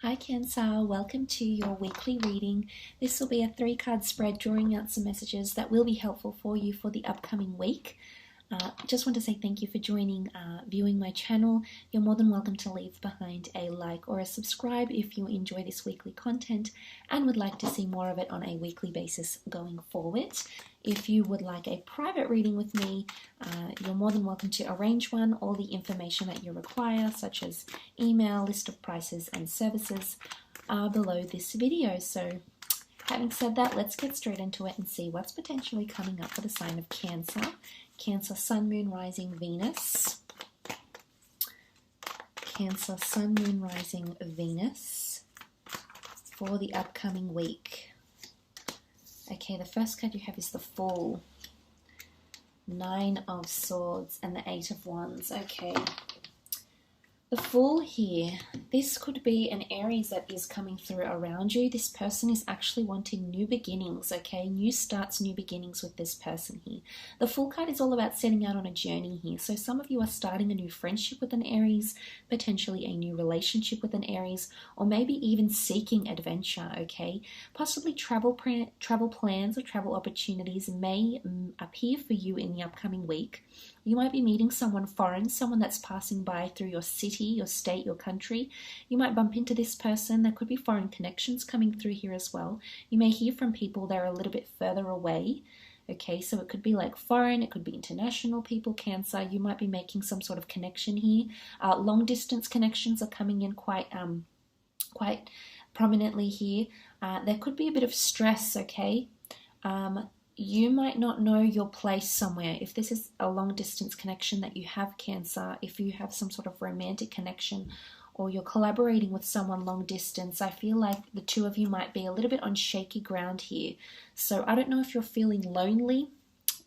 Hi Cancer, welcome to your weekly reading. This will be a 3-card spread drawing out some messages that will be helpful for you for the upcoming week. Just want to say thank you for viewing my channel. You're more than welcome to leave behind a like or a subscribe if you enjoy this weekly content and would like to see more of it on a weekly basis going forward. If you would like a private reading with me, you're more than welcome to arrange one. All the information that you require, such as email, list of prices and services, are below this video. So having said that, let's get straight into it and see what's potentially coming up for the sign of Cancer. Cancer, Sun, Moon, Rising, Venus. Cancer, Sun, Moon, Rising, Venus for the upcoming week. Okay, the first card you have is the Fool, 9 of Swords, and the 8 of Wands. Okay. The Fool here, this could be an Aries that is coming through around you. This person is actually wanting new beginnings, okay? New starts, new beginnings with this person here. The Fool card is all about setting out on a journey here. So some of you are starting a new friendship with an Aries, potentially a new relationship with an Aries, or maybe even seeking adventure, okay? Possibly travel plans or travel opportunities may appear for you in the upcoming week. You might be meeting someone foreign, someone that's passing by through your city, your state, your country. You might bump into this person. There could be foreign connections coming through here as well. You may hear from people that are a little bit further away. Okay, so it could be like foreign, it could be international people, Cancer. You might be making some sort of connection here. Long distance connections are coming in quite prominently here. There could be a bit of stress, okay? You might not know your place somewhere. If this is a long distance connection that you have, Cancer, if you have some sort of romantic connection or you're collaborating with someone long distance, I feel like the two of you might be a little bit on shaky ground here. So I don't know if you're feeling lonely.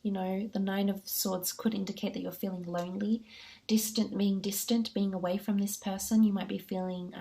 You know, the 9 of Swords could indicate that you're feeling lonely. Distant, being away from this person. You might be feeling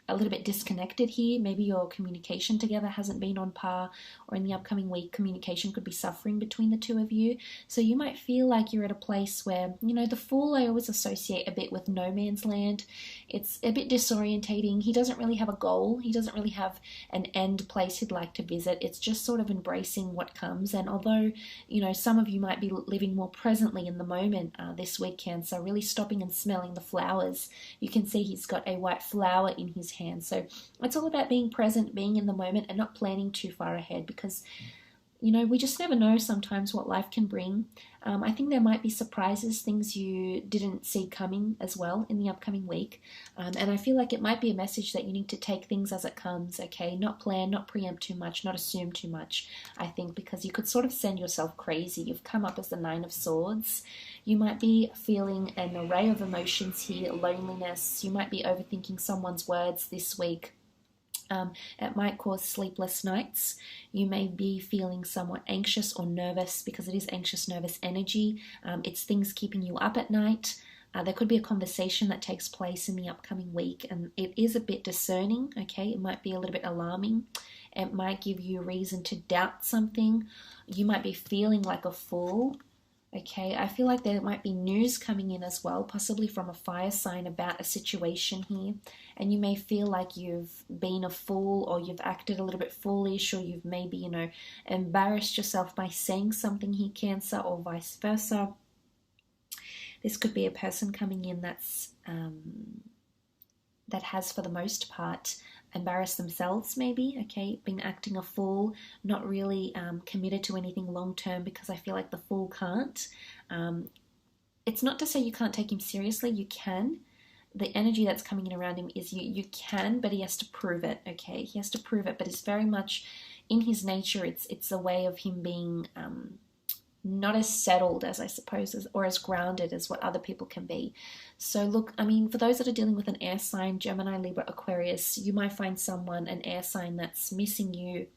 a little bit disconnected here. Maybe your communication together hasn't been on par, or in the upcoming week, communication could be suffering between the two of you. So you might feel like you're at a place where, you know, the Fool I always associate a bit with no man's land. It's a bit disorientating. He doesn't really have a goal. He doesn't really have an end place he'd like to visit. It's just sort of embracing what comes. And although, you know, some of you might be living more presently in the moment this week, Cancer, really stopping and smelling the flowers. You can see he's got a white flower in his hand. So it's all about being present, being in the moment, and not planning too far ahead, because, you know, we just never know sometimes what life can bring. I think there might be surprises, things you didn't see coming as well in the upcoming week. And I feel like it might be a message that you need to take things as it comes, okay? Not plan, not preempt too much, not assume too much, I think, because you could sort of send yourself crazy. You've come up as the 9 of Swords. You might be feeling an array of emotions here, loneliness. You might be overthinking someone's words this week. It might cause sleepless nights. You may be feeling somewhat anxious or nervous, because it is anxious, nervous energy. It's things keeping you up at night. There could be a conversation that takes place in the upcoming week, and it is a bit discerning, okay? It might be a little bit alarming. It might give you a reason to doubt something. You might be feeling like a fool. Okay, I feel like there might be news coming in as well, possibly from a fire sign about a situation here. And you may feel like you've been a fool, or you've acted a little bit foolish, or you've maybe, you know, embarrassed yourself by saying something here, Cancer, or vice versa. This could be a person coming in that's that has, for the most part, embarrassed themselves, maybe, okay, been acting a fool, not really committed to anything long term, because I feel like the Fool can't. It's not to say you can't take him seriously. You can. The energy that's coming in around him is you can, but he has to prove it, okay? He has to prove it, but it's very much in his nature. It's a way of him being not as settled as, I suppose, or as grounded as what other people can be. So look, I mean, for those that are dealing with an air sign, Gemini, Libra, Aquarius, you might find someone, an air sign, that's missing you,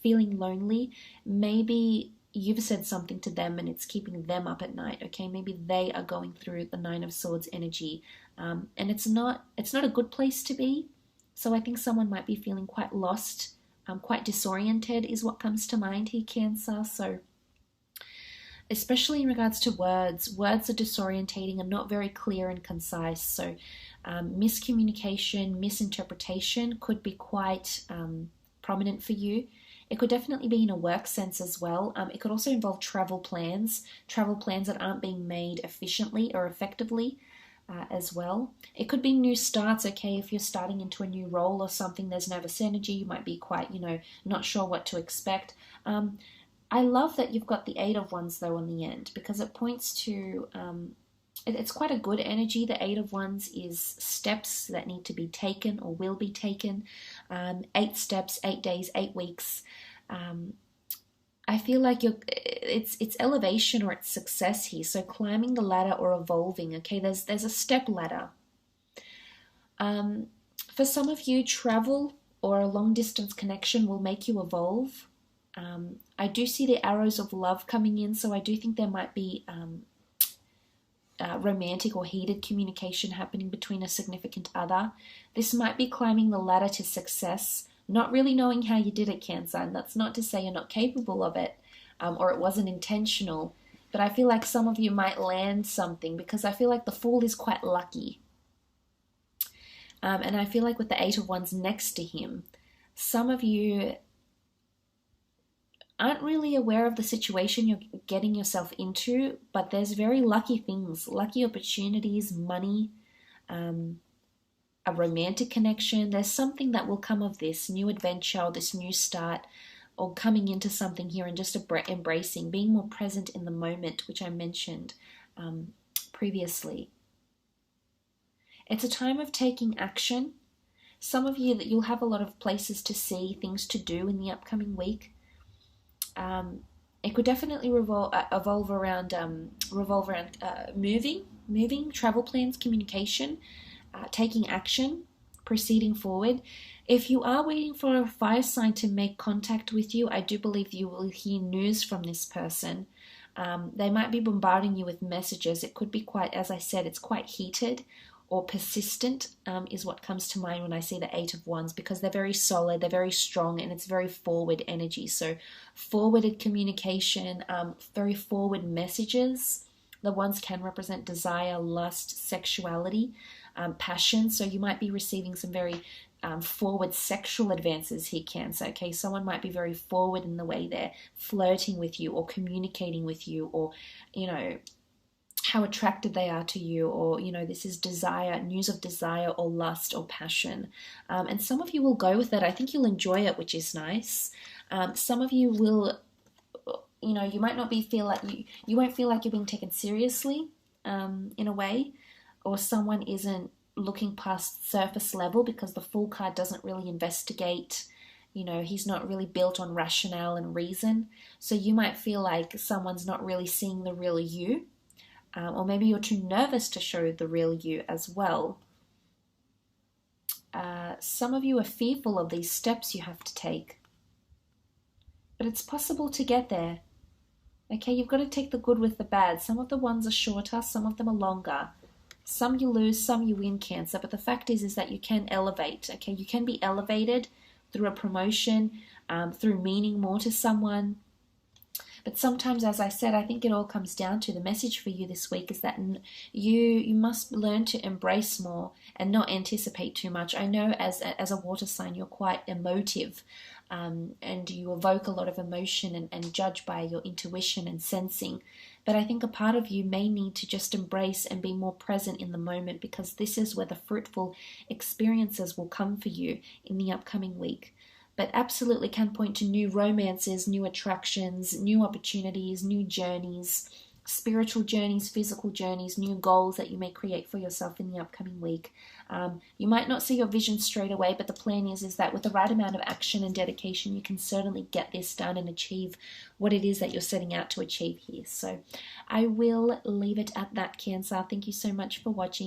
feeling lonely. Maybe you've said something to them and it's keeping them up at night, okay? Maybe they are going through the 9 of Swords energy, and it's not a good place to be. So I think someone might be feeling quite lost, quite disoriented is what comes to mind here, Cancer. So especially in regards to words. Words are disorientating and not very clear and concise. So miscommunication, misinterpretation could be quite prominent for you. It could definitely be in a work sense as well. It could also involve travel plans that aren't being made efficiently or effectively as well. It could be new starts, okay, if you're starting into a new role or something, there's nervous energy, you might be quite, not sure what to expect. I love that you've got the Eight of Wands though on the end, because it points to, it's quite a good energy. The Eight of Wands is steps that need to be taken or will be taken. 8 steps, 8 days, 8 weeks. I feel like it's elevation or it's success here. So climbing the ladder or evolving. Okay, there's a step ladder. For some of you, travel or a long distance connection will make you evolve. I do see the arrows of love coming in, so I do think there might be romantic or heated communication happening between a significant other. This might be climbing the ladder to success, not really knowing how you did it, Cancer, and that's not to say you're not capable of it or it wasn't intentional, but I feel like some of you might land something, because I feel like the Fool is quite lucky. And I feel like with the Eight of Wands next to him, some of you aren't really aware of the situation you're getting yourself into, but there's very lucky things, lucky opportunities, money, a romantic connection. There's something that will come of this new adventure or this new start, or coming into something here and just embracing, being more present in the moment, which I mentioned previously. It's a time of taking action. Some of you, that you'll have a lot of places to see, things to do in the upcoming week. It could definitely revolve around moving, travel plans, communication, taking action, proceeding forward. If you are waiting for a fire sign to make contact with you, I do believe you will hear news from this person. They might be bombarding you with messages. It could be quite, as I said, it's quite heated or persistent is what comes to mind when I see the Eight of Wands, because they're very solid, they're very strong, and it's very forward energy. So forwarded communication, very forward messages. The Wands can represent desire, lust, sexuality, passion. So you might be receiving some very forward sexual advances here, Cancer. Okay, someone might be very forward in the way they're flirting with you or communicating with you, or, how attracted they are to you, or, this is desire, news of desire or lust or passion. And some of you will go with it. I think you'll enjoy it, which is nice. Some of you will, you might not feel like you won't feel like you're being taken seriously in a way, or someone isn't looking past surface level, because the Fool card doesn't really investigate. He's not really built on rationale and reason. So you might feel like someone's not really seeing the real you. Or maybe you're too nervous to show the real you as well. Some of you are fearful of these steps you have to take. But it's possible to get there. Okay, you've got to take the good with the bad. Some of the ones are shorter, some of them are longer. Some you lose, some you win, Cancer. But the fact is that you can elevate. Okay, you can be elevated through a promotion, through meaning more to someone. But sometimes, as I said, I think it all comes down to the message for you this week is that you must learn to embrace more and not anticipate too much. I know as a water sign, you're quite emotive and you evoke a lot of emotion and judge by your intuition and sensing. But I think a part of you may need to just embrace and be more present in the moment, because this is where the fruitful experiences will come for you in the upcoming week. But absolutely can point to new romances, new attractions, new opportunities, new journeys, spiritual journeys, physical journeys, new goals that you may create for yourself in the upcoming week. You might not see your vision straight away, but the plan is that with the right amount of action and dedication, you can certainly get this done and achieve what it is that you're setting out to achieve here. So I will leave it at that, Cancer. Thank you so much for watching.